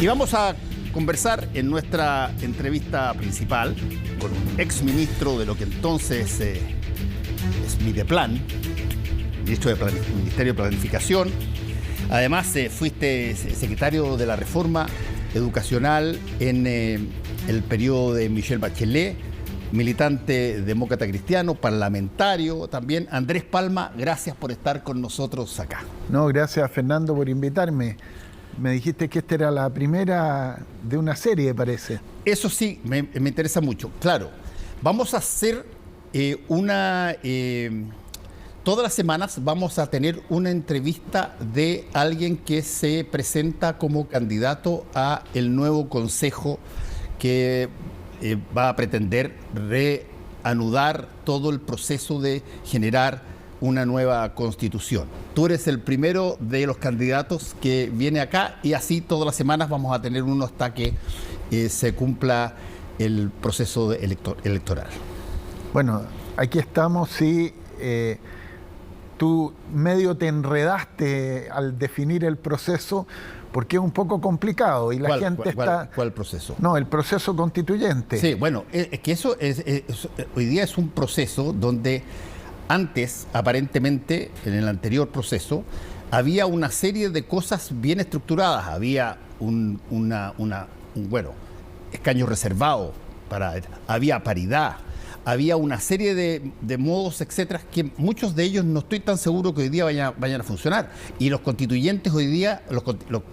Y vamos a conversar en nuestra entrevista principal con un exministro de lo que entonces es Mideplan, ministro del Ministerio de Planificación. Además, fuiste secretario de la Reforma Educacional en el periodo de Michelle Bachelet, militante demócrata cristiano, parlamentario también. Andrés Palma, gracias por estar con nosotros acá. No, gracias Fernando por invitarme. Me dijiste que esta era la primera de una serie, parece. Eso sí, me interesa mucho. Claro, vamos a hacer todas las semanas vamos a tener una entrevista de alguien que se presenta como candidato a el nuevo consejo que va a pretender reanudar todo el proceso de generar una nueva constitución. Tú eres el primero de los candidatos que viene acá y así todas las semanas vamos a tener uno hasta que se cumpla el proceso electoral. Bueno, aquí estamos, sí. Tú medio te enredaste al definir el proceso porque es un poco complicado y la gente está... ¿Cuál proceso? No, el proceso constituyente. Sí, bueno, es que eso hoy día es un proceso donde antes, aparentemente, en el anterior proceso, había una serie de cosas bien estructuradas. Había escaños reservados, había paridad, había una serie de modos, etcétera, que muchos de ellos no estoy tan seguro que hoy día vayan a funcionar. Y los constituyentes hoy día, los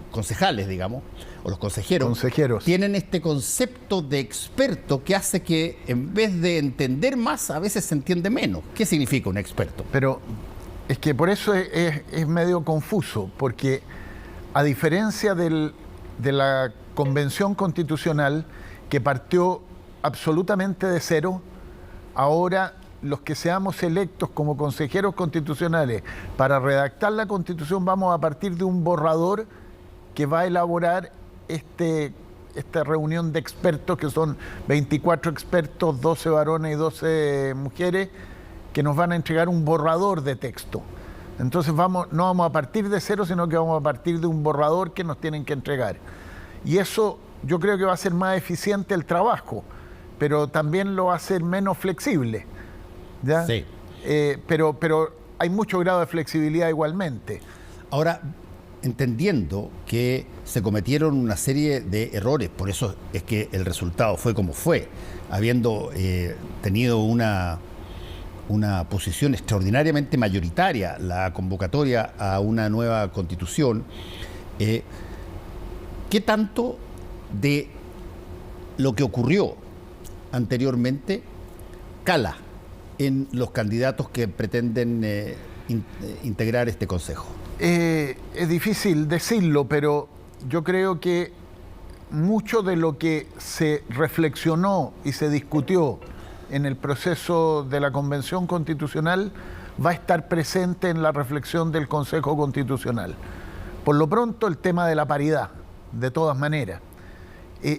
concejales, digamos, o los consejeros, tienen este concepto de experto que hace que en vez de entender más, a veces se entiende menos. ¿Qué significa un experto? Pero es que por eso es medio confuso, porque a diferencia de la Convención Constitucional, que partió absolutamente de cero, ahora los que seamos electos como consejeros constitucionales para redactar la Constitución vamos a partir de un borrador que va a elaborar esta reunión de expertos, que son 24 expertos, 12 varones y 12 mujeres, que nos van a entregar un borrador de texto. Entonces no vamos a partir de cero, sino que vamos a partir de un borrador que nos tienen que entregar. Y eso yo creo que va a ser más eficiente el trabajo, pero también lo va a hacer menos flexible, ¿ya? Sí. Pero hay mucho grado de flexibilidad igualmente. Ahora, entendiendo que se cometieron una serie de errores, por eso es que el resultado fue como fue, habiendo tenido una posición extraordinariamente mayoritaria la convocatoria a una nueva constitución, ¿qué tanto de lo que ocurrió anteriormente cala en los candidatos que pretenden integrar este consejo? Es difícil decirlo, pero yo creo que mucho de lo que se reflexionó y se discutió en el proceso de la Convención Constitucional va a estar presente en la reflexión del Consejo Constitucional. Por lo pronto, el tema de la paridad, de todas maneras,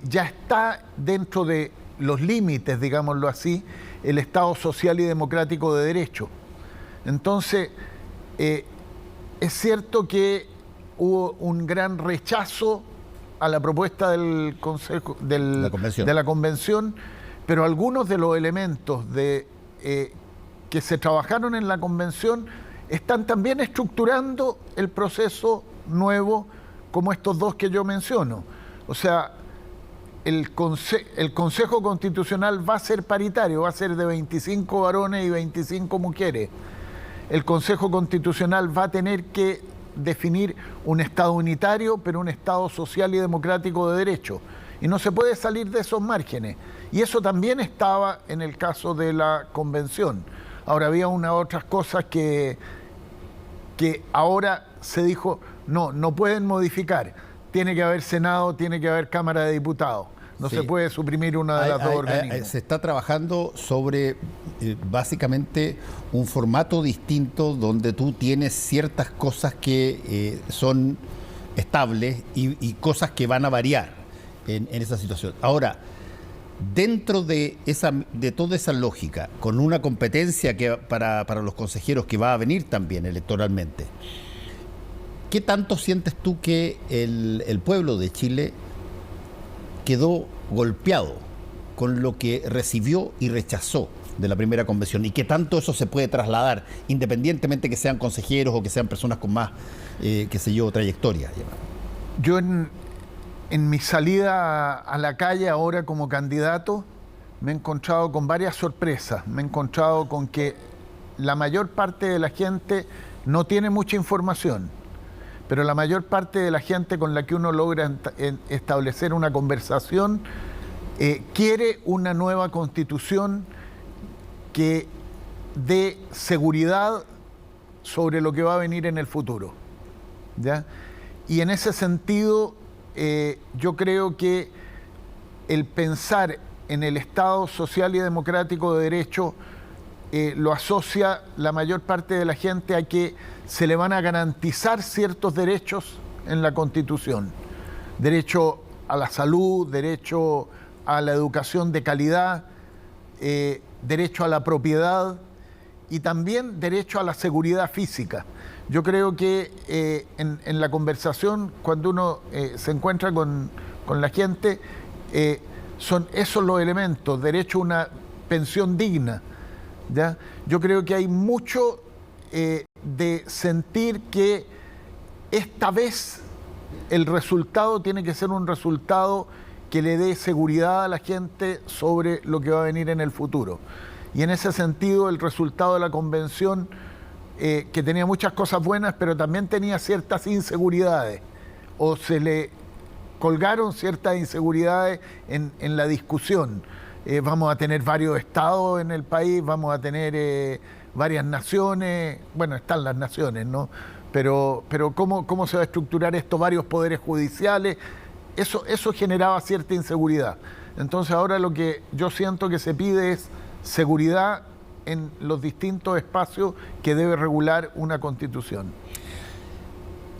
ya está dentro de los límites, digámoslo así, el Estado social y democrático de derecho. Entonces, es cierto que hubo un gran rechazo a la propuesta del Consejo de la Convención, pero algunos de los elementos que se trabajaron en la Convención están también estructurando el proceso nuevo, como estos dos que yo menciono. O sea, el Consejo Constitucional va a ser paritario, va a ser de 25 varones y 25 mujeres. El Consejo Constitucional va a tener que definir un Estado unitario, pero un Estado social y democrático de derecho. Y no se puede salir de esos márgenes. Y eso también estaba en el caso de la Convención. Ahora había otras cosas que ahora se dijo, no pueden modificar. Tiene que haber Senado, tiene que haber Cámara de Diputados. No se puede suprimir una de las dos organismos. Se está trabajando sobre básicamente un formato distinto donde tú tienes ciertas cosas que son estables y cosas que van a variar en esa situación. Ahora, dentro de toda esa lógica, con una competencia que para los consejeros que va a venir también electoralmente, ¿qué tanto sientes tú que el pueblo de Chile quedó golpeado con lo que recibió y rechazó de la primera convención, y que tanto eso se puede trasladar, independientemente que sean consejeros o que sean personas con más, qué sé yo, trayectoria. Yo en mi salida a la calle ahora como candidato me he encontrado con varias sorpresas. Me he encontrado con que la mayor parte de la gente no tiene mucha información, pero la mayor parte de la gente con la que uno logra establecer una conversación quiere una nueva constitución que dé seguridad sobre lo que va a venir en el futuro, ¿ya? Y en ese sentido, yo creo que el pensar en el Estado social y democrático de derecho lo asocia la mayor parte de la gente a que se le van a garantizar ciertos derechos en la Constitución. Derecho a la salud, derecho a la educación de calidad, derecho a la propiedad y también derecho a la seguridad física. Yo creo que en la conversación, cuando uno se encuentra con la gente, son esos los elementos: derecho a una pensión digna, ¿ya? Yo creo que hay mucho de sentir que esta vez el resultado tiene que ser un resultado que le dé seguridad a la gente sobre lo que va a venir en el futuro. Y en ese sentido, el resultado de la convención, que tenía muchas cosas buenas, pero también tenía ciertas inseguridades, o se le colgaron ciertas inseguridades en la discusión. Vamos a tener varios estados en el país, vamos a tener varias naciones, bueno, están las naciones, ¿no? Pero ¿cómo se va a estructurar esto? Varios poderes judiciales. Eso generaba cierta inseguridad. Entonces ahora lo que yo siento que se pide es seguridad en los distintos espacios que debe regular una constitución.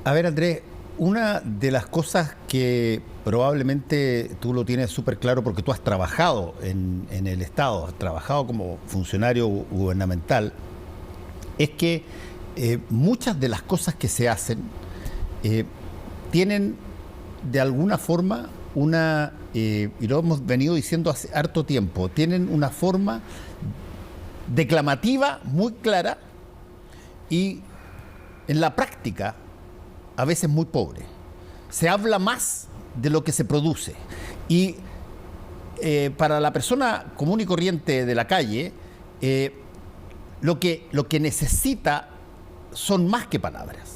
A ver, Andrés, una de las cosas que probablemente tú lo tienes súper claro porque tú has trabajado en el Estado, has trabajado como funcionario gubernamental, es que muchas de las cosas que se hacen tienen de alguna forma una, y lo hemos venido diciendo hace harto tiempo, tienen una forma declamativa muy clara y en la práctica a veces muy pobre. Se habla más de lo que se produce y para la persona común y corriente de la calle lo que necesita son más que palabras.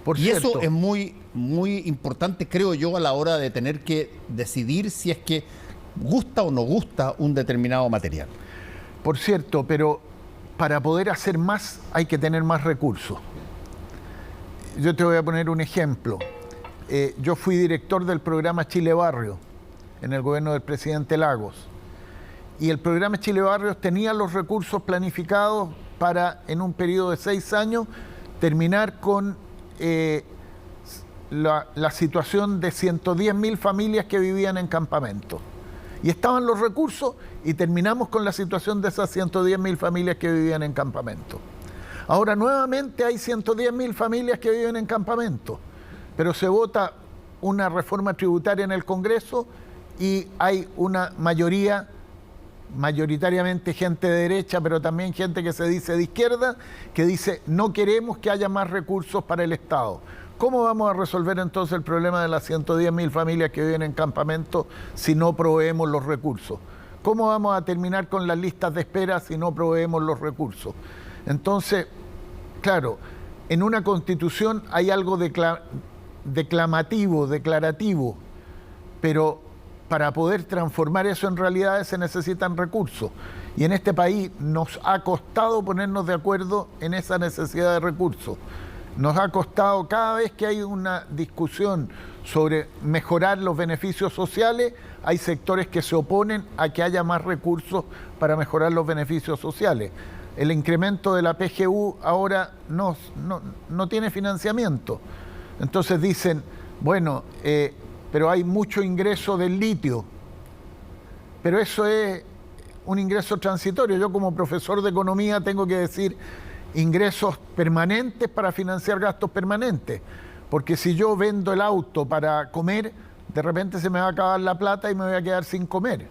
Por y cierto, eso es muy, muy importante, creo yo, a la hora de tener que decidir si es que gusta o no gusta un determinado material. Por cierto, pero para poder hacer más hay que tener más recursos. Yo te voy a poner un ejemplo. Yo fui director del programa Chile Barrio en el gobierno del presidente Lagos. Y el programa Chile Barrios tenía los recursos planificados para, en un periodo de 6 años, terminar con la situación de 110.000 familias que vivían en campamentos. Y estaban los recursos y terminamos con la situación de esas 110.000 familias que vivían en campamentos. Ahora nuevamente hay 110.000 familias que viven en campamentos, pero se vota una reforma tributaria en el Congreso y hay una mayoría, mayoritariamente gente de derecha, pero también gente que se dice de izquierda, que dice no queremos que haya más recursos para el Estado. ¿Cómo vamos a resolver entonces el problema de las 110.000 familias que viven en campamentos si no proveemos los recursos? ¿Cómo vamos a terminar con las listas de espera si no proveemos los recursos? Entonces, claro, en una constitución hay algo declamativo, declarativo, pero para poder transformar eso en realidades se necesitan recursos. Y en este país nos ha costado ponernos de acuerdo en esa necesidad de recursos. Nos ha costado, cada vez que hay una discusión sobre mejorar los beneficios sociales, hay sectores que se oponen a que haya más recursos para mejorar los beneficios sociales. El incremento de la PGU ahora no tiene financiamiento. Entonces dicen, bueno, pero hay mucho ingreso del litio. Pero eso es un ingreso transitorio. Yo como profesor de economía tengo que decir ingresos permanentes para financiar gastos permanentes. Porque si yo vendo el auto para comer, de repente se me va a acabar la plata y me voy a quedar sin comer.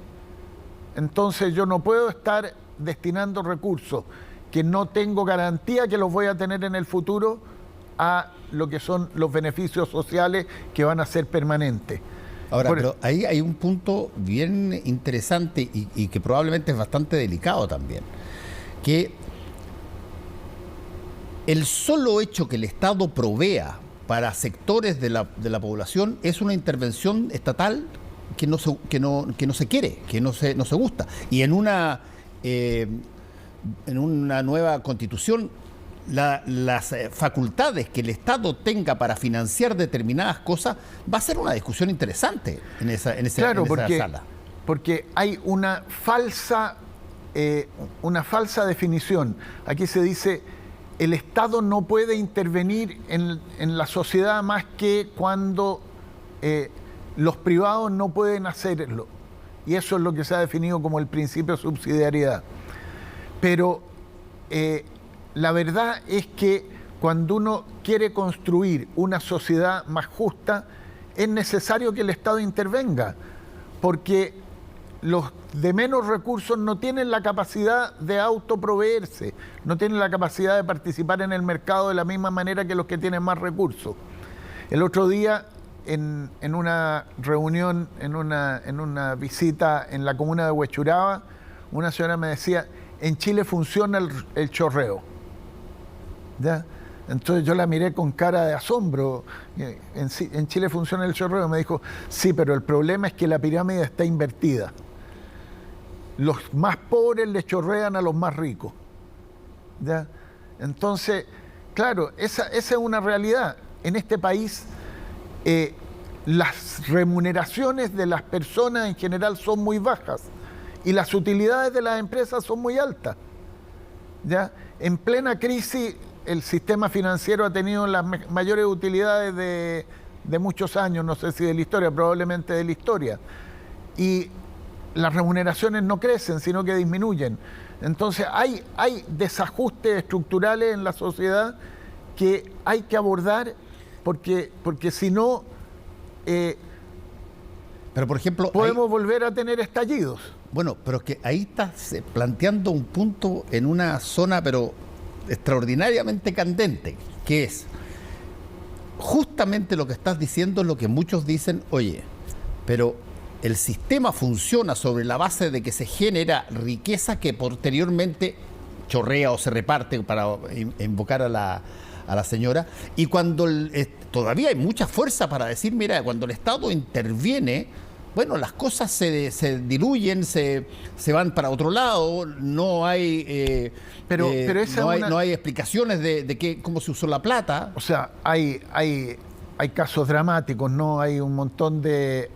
Entonces yo no puedo estar destinando recursos que no tengo garantía que los voy a tener en el futuro a lo que son los beneficios sociales que van a ser permanentes. Ahora, pero ahí hay un punto bien interesante y que probablemente es bastante delicado también, que el solo hecho que el Estado provea para sectores de la población es una intervención estatal que no se quiere, que no se gusta. Y en una nueva constitución, las facultades que el Estado tenga para financiar determinadas cosas va a ser una discusión interesante en esa sala. Porque hay una falsa definición. Aquí se dice: el Estado no puede intervenir en la sociedad más que cuando los privados no pueden hacerlo. Y eso es lo que se ha definido como el principio de subsidiariedad. Pero la verdad es que cuando uno quiere construir una sociedad más justa, es necesario que el Estado intervenga, porque los de menos recursos no tienen la capacidad de autoproveerse, no tienen la capacidad de participar en el mercado de la misma manera que los que tienen más recursos. El otro día, en una reunión, en una visita en la comuna de Huechuraba, una señora me decía: en Chile funciona el chorreo. ¿Ya? Entonces yo la miré con cara de asombro. En Chile funciona el chorreo. Me dijo: sí, pero el problema es que la pirámide está invertida. Los más pobres le chorrean a los más ricos. ¿Ya? Entonces, claro, esa es una realidad. En este país, las remuneraciones de las personas en general son muy bajas y las utilidades de las empresas son muy altas. ¿Ya? En plena crisis, el sistema financiero ha tenido las mayores utilidades de muchos años, no sé si de la historia, probablemente de la historia. Y las remuneraciones no crecen, sino que disminuyen. Entonces hay desajustes estructurales en la sociedad que hay que abordar, porque si no, pero por ejemplo, podemos volver a tener estallidos. Bueno, pero es que ahí estás planteando un punto en una zona, pero extraordinariamente candente, que es justamente lo que estás diciendo, es lo que muchos dicen: oye, pero el sistema funciona sobre la base de que se genera riqueza que posteriormente chorrea o se reparte, para invocar a la señora, y cuando todavía hay mucha fuerza para decir: mira, cuando el Estado interviene, bueno, las cosas se diluyen, se van para otro lado, no hay no hay explicaciones de cómo se usó la plata. O sea, hay casos dramáticos, ¿no? Hay un montón de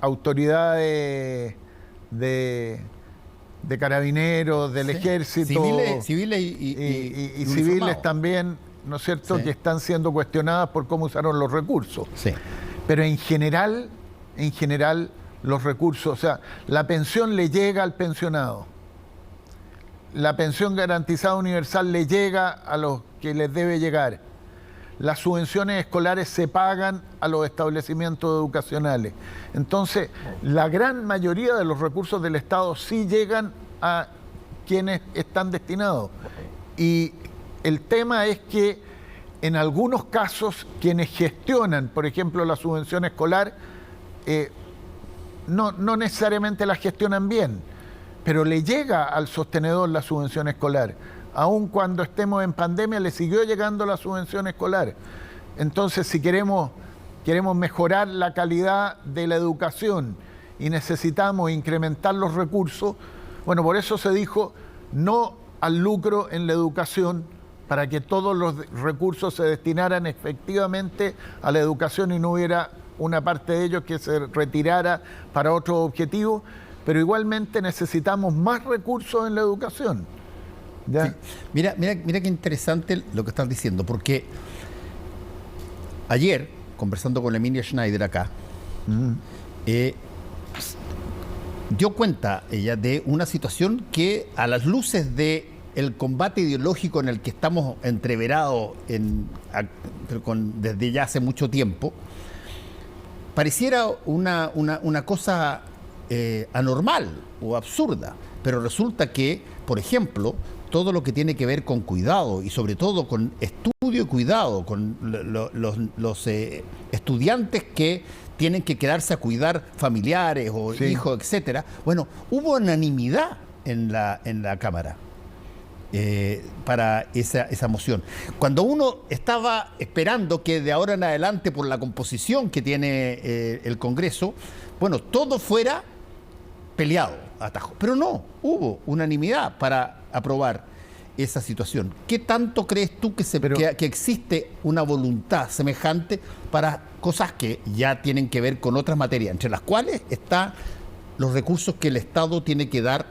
autoridades de carabineros, del ejército, civiles y civiles también, ¿no es cierto?, sí, que están siendo cuestionadas por cómo usaron los recursos. Sí. Pero en general, los recursos, o sea, la pensión le llega al pensionado, la pensión garantizada universal le llega a los que les debe llegar, las subvenciones escolares se pagan a los establecimientos educacionales. Entonces, la gran mayoría de los recursos del Estado sí llegan a quienes están destinados. Y el tema es que en algunos casos quienes gestionan, por ejemplo, la subvención escolar, no necesariamente la gestionan bien, pero le llega al sostenedor la subvención escolar. Aun cuando estemos en pandemia, le siguió llegando la subvención escolar. Entonces, si queremos mejorar la calidad de la educación y necesitamos incrementar los recursos, bueno, por eso se dijo no al lucro en la educación, para que todos los recursos se destinaran efectivamente a la educación y no hubiera una parte de ellos que se retirara para otros objetivos, pero igualmente necesitamos más recursos en la educación. ¿Ya? Sí. Mira qué interesante lo que estás diciendo, porque ayer, conversando con Emilia Schneider acá, dio cuenta ella de una situación que, a las luces de el combate ideológico en el que estamos entreverados desde ya hace mucho tiempo, pareciera una cosa anormal o absurda, pero resulta que, por ejemplo, todo lo que tiene que ver con cuidado y sobre todo con estudio y cuidado, con los estudiantes que tienen que quedarse a cuidar familiares o hijos, etcétera. Bueno, hubo unanimidad en la Cámara para esa moción. Cuando uno estaba esperando que de ahora en adelante, por la composición que tiene el Congreso, bueno, todo fuera peleado, atajo. Pero no, hubo unanimidad para aprobar esa situación. ¿Qué tanto crees tú que existe una voluntad semejante para cosas que ya tienen que ver con otras materias, entre las cuales están los recursos que el Estado tiene que dar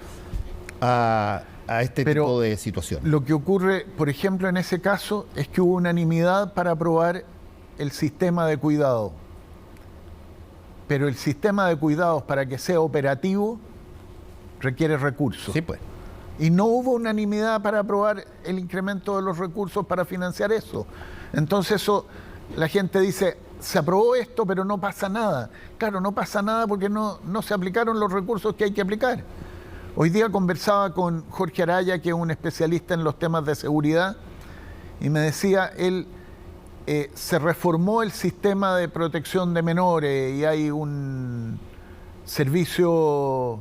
a este tipo de situaciones? Lo que ocurre, por ejemplo, en ese caso, es que hubo unanimidad para aprobar el sistema de cuidado. Pero el sistema de cuidados, para que sea operativo, requiere recursos. Sí, pues. Y no hubo unanimidad para aprobar el incremento de los recursos para financiar eso. Entonces la gente dice, se aprobó esto, pero no pasa nada. Claro, no pasa nada porque no se aplicaron los recursos que hay que aplicar. Hoy día conversaba con Jorge Araya, que es un especialista en los temas de seguridad, y me decía, él se reformó el sistema de protección de menores y hay un servicio,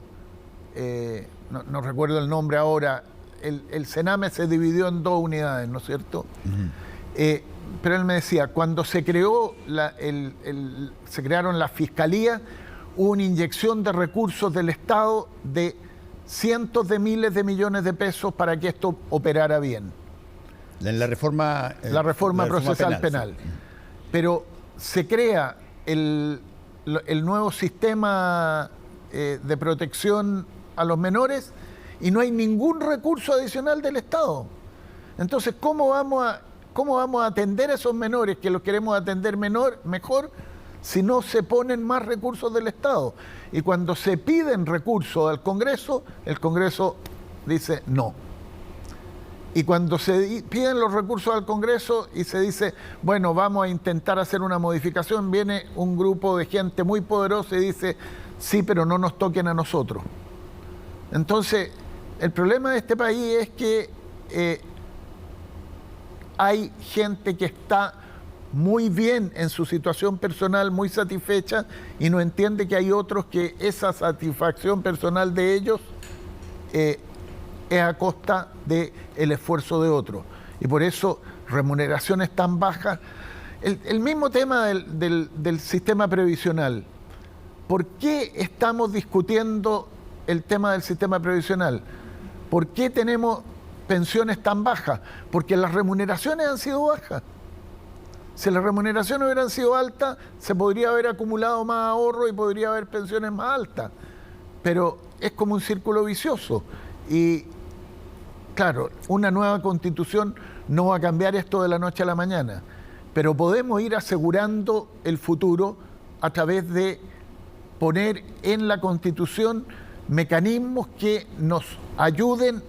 no recuerdo el nombre ahora, el Sename se dividió en 2 unidades, ¿no es cierto? Uh-huh. Pero él me decía, cuando se creó se crearon las fiscalías, hubo una inyección de recursos del Estado de cientos de miles de millones de pesos para que esto operara bien. En la reforma procesal penal. Sí. Pero se crea el nuevo sistema de protección a los menores y no hay ningún recurso adicional del Estado. Entonces, ¿cómo vamos a atender a esos menores que los queremos atender mejor si no se ponen más recursos del Estado? Y cuando se piden recursos al Congreso, el Congreso dice no. Y cuando se piden los recursos al Congreso y se dice, bueno, vamos a intentar hacer una modificación, viene un grupo de gente muy poderosa y dice, sí, pero no nos toquen a nosotros. Entonces, el problema de este país es que hay gente que está muy bien en su situación personal, muy satisfecha, y no entiende que hay otros que esa satisfacción personal de ellos es a costa del esfuerzo de otros. Y por eso remuneraciones tan bajas. El mismo tema del sistema previsional. ¿Por qué estamos discutiendo el tema del sistema previsional? ¿Por qué tenemos pensiones tan bajas? Porque las remuneraciones han sido bajas. Si las remuneraciones hubieran sido altas, se podría haber acumulado más ahorro y podría haber pensiones más altas. Pero es como un círculo vicioso. Y claro, una nueva constitución no va a cambiar esto de la noche a la mañana, pero podemos ir asegurando el futuro a través de poner en la constitución mecanismos que nos ayuden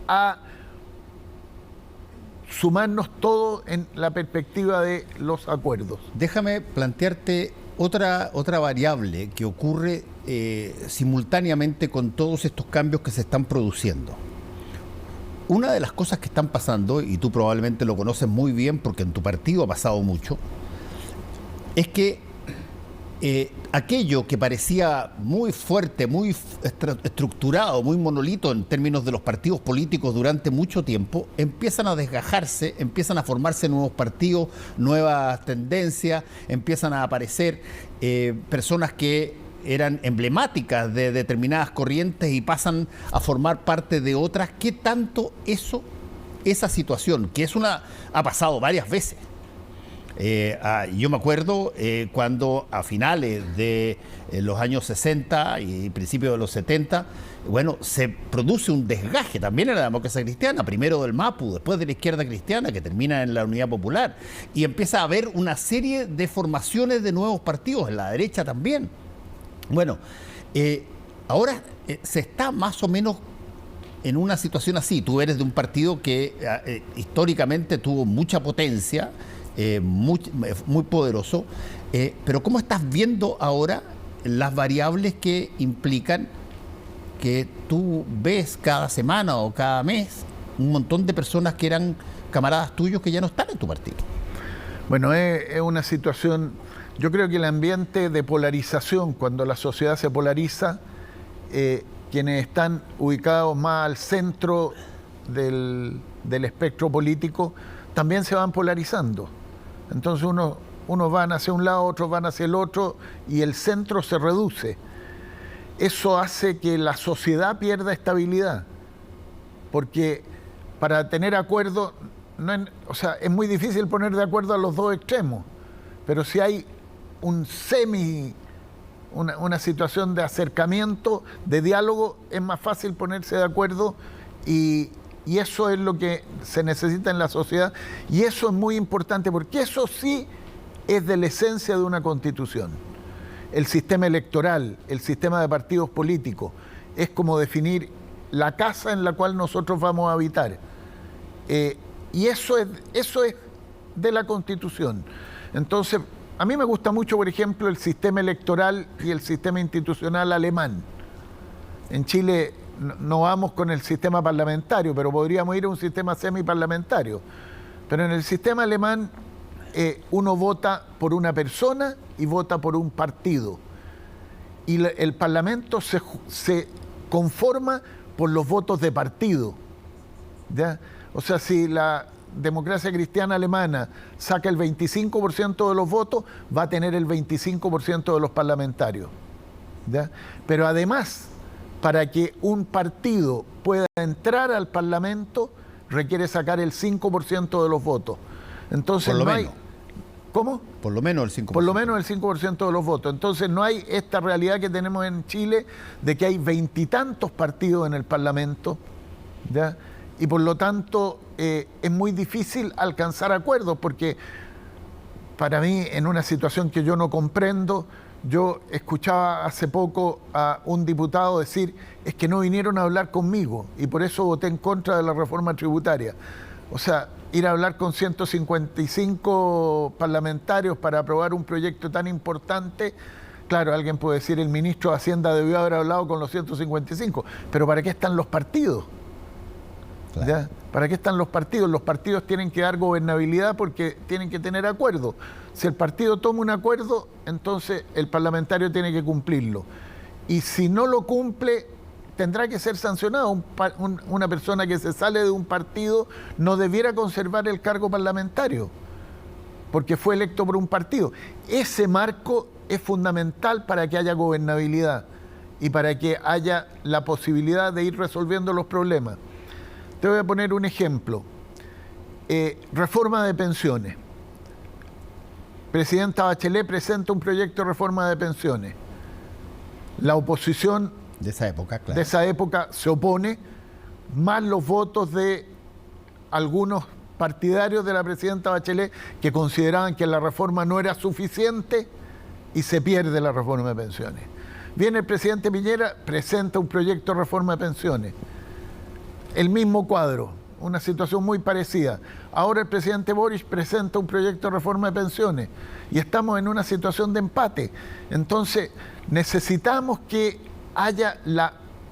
a sumarnos todos en la perspectiva de los acuerdos. Déjame plantearte otra variable que ocurre simultáneamente con todos estos cambios que se están produciendo. Una de las cosas que están pasando, y tú probablemente lo conoces muy bien porque en tu partido ha pasado mucho, es que aquello que parecía muy fuerte, muy estructurado, muy monolito en términos de los partidos políticos durante mucho tiempo, empiezan a desgajarse, empiezan a formarse nuevos partidos, nuevas tendencias, empiezan a aparecer personas que eran emblemáticas de determinadas corrientes y pasan a formar parte de otras. ¿Qué tanto esa situación, que ha pasado varias veces? Yo me acuerdo cuando a finales de los años 60 y principios de los 70, bueno, se produce un desgaje también en la democracia cristiana, primero del MAPU, después de la izquierda cristiana, que termina en la Unidad Popular, y empieza a haber una serie de formaciones de nuevos partidos, en la derecha también. Bueno, ahora se está más o menos en una situación así. Tú eres de un partido que históricamente tuvo mucha potencia, muy poderoso, Pero ¿cómo estás viendo ahora las variables que implican que tú ves cada semana o cada mes un montón de personas que eran camaradas tuyos que ya no están en tu partido? Bueno, es una situación, yo creo que el ambiente de polarización, cuando la sociedad se polariza, quienes están ubicados más al centro del espectro político, también se van polarizando. Entonces unos van hacia un lado, otros van hacia el otro, y el centro se reduce. Eso hace que la sociedad pierda estabilidad, porque para tener acuerdo, es muy difícil poner de acuerdo a los dos extremos, pero si hay una situación de acercamiento, de diálogo, es más fácil ponerse de acuerdo, y eso es lo que se necesita en la sociedad, y eso es muy importante, porque eso sí es de la esencia de una constitución. El sistema electoral, el sistema de partidos políticos, es como definir la casa en la cual nosotros vamos a habitar. Y eso es de la Constitución. Entonces, a mí me gusta mucho, por ejemplo, el sistema electoral y el sistema institucional alemán. En Chile no vamos con el sistema parlamentario, pero podríamos ir a un sistema semiparlamentario. Pero en el sistema alemán uno vota por una persona y vota por un partido. Y el Parlamento se conforma por los votos de partido, ¿ya? O sea, si la democracia cristiana alemana saca el 25% de los votos, va a tener el 25% de los parlamentarios, ¿ya? Pero además, para que un partido pueda entrar al Parlamento, requiere sacar el 5% de los votos. Entonces, por lo menos. ¿Cómo? Por lo menos el 5%. Por lo menos el 5% de los votos. Entonces no hay esta realidad que tenemos en Chile de que hay 20 y tantos partidos en el Parlamento, ¿ya? Y por lo tanto es muy difícil alcanzar acuerdos, porque para mí, en una situación que yo no comprendo, yo escuchaba hace poco a un diputado decir, es que no vinieron a hablar conmigo y por eso voté en contra de la reforma tributaria. O sea, ir a hablar con 155 parlamentarios para aprobar un proyecto tan importante, claro, alguien puede decir, el ministro de Hacienda debió haber hablado con los 155, pero ¿para qué están los partidos? Claro. ¿Ya? ¿Para qué están los partidos? Los partidos tienen que dar gobernabilidad porque tienen que tener acuerdos. Si el partido toma un acuerdo, entonces el parlamentario tiene que cumplirlo. Y si no lo cumple, tendrá que ser sancionado. Una persona que se sale de un partido no debiera conservar el cargo parlamentario, porque fue electo por un partido. Ese marco es fundamental para que haya gobernabilidad y para que haya la posibilidad de ir resolviendo los problemas. Te voy a poner un ejemplo. Reforma de pensiones. Presidenta Bachelet presenta un proyecto de reforma de pensiones. La oposición de esa época, claro, de esa época se opone, más los votos de algunos partidarios de la presidenta Bachelet que consideraban que la reforma no era suficiente y se pierde la reforma de pensiones. Viene el presidente Piñera, presenta un proyecto de reforma de pensiones. El mismo cuadro, una situación muy parecida. Ahora el presidente Boric presenta un proyecto de reforma de pensiones y estamos en una situación de empate. Entonces necesitamos que haya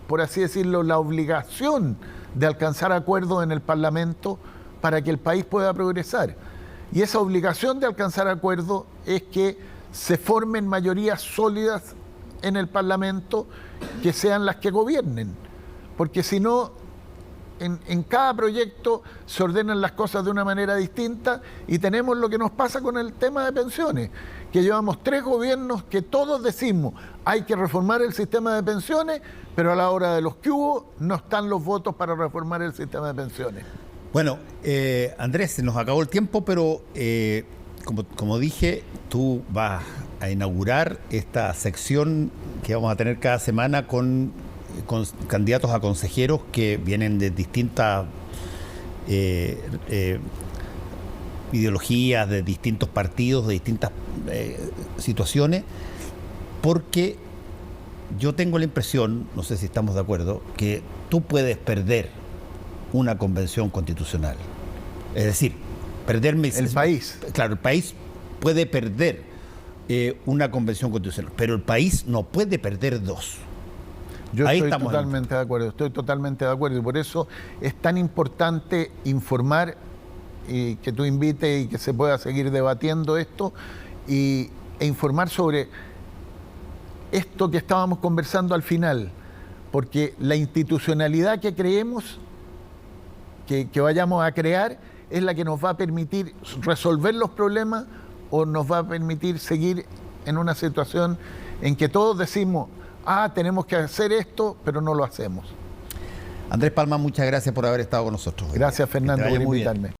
por así decirlo, la obligación de alcanzar acuerdos en el Parlamento para que el país pueda progresar. Y esa obligación de alcanzar acuerdos es que se formen mayorías sólidas en el Parlamento que sean las que gobiernen. Porque si no, en cada proyecto se ordenan las cosas de una manera distinta y tenemos lo que nos pasa con el tema de pensiones, que llevamos 3 gobiernos que todos decimos hay que reformar el sistema de pensiones, pero a la hora de los que hubo no están los votos para reformar el sistema de pensiones. Bueno, Andrés, se nos acabó el tiempo, pero como dije, tú vas a inaugurar esta sección que vamos a tener cada semana con candidatos a consejeros que vienen de distintas ideologías, de distintos partidos, de distintas situaciones, porque yo tengo la impresión, no sé si estamos de acuerdo, que tú puedes perder una convención constitucional. Es decir, el país. Claro, el país puede perder una convención constitucional. Pero el país no puede perder dos. Yo Ahí estoy estamos totalmente de acuerdo, estoy totalmente de acuerdo, y por eso es tan importante informar y que tú invites y que se pueda seguir debatiendo esto e informar sobre esto que estábamos conversando al final, porque la institucionalidad que creemos que vayamos a crear es la que nos va a permitir resolver los problemas o nos va a permitir seguir en una situación en que todos decimos, tenemos que hacer esto, pero no lo hacemos. Andrés Palma, muchas gracias por haber estado con nosotros. Gracias, Fernando, por invitarme.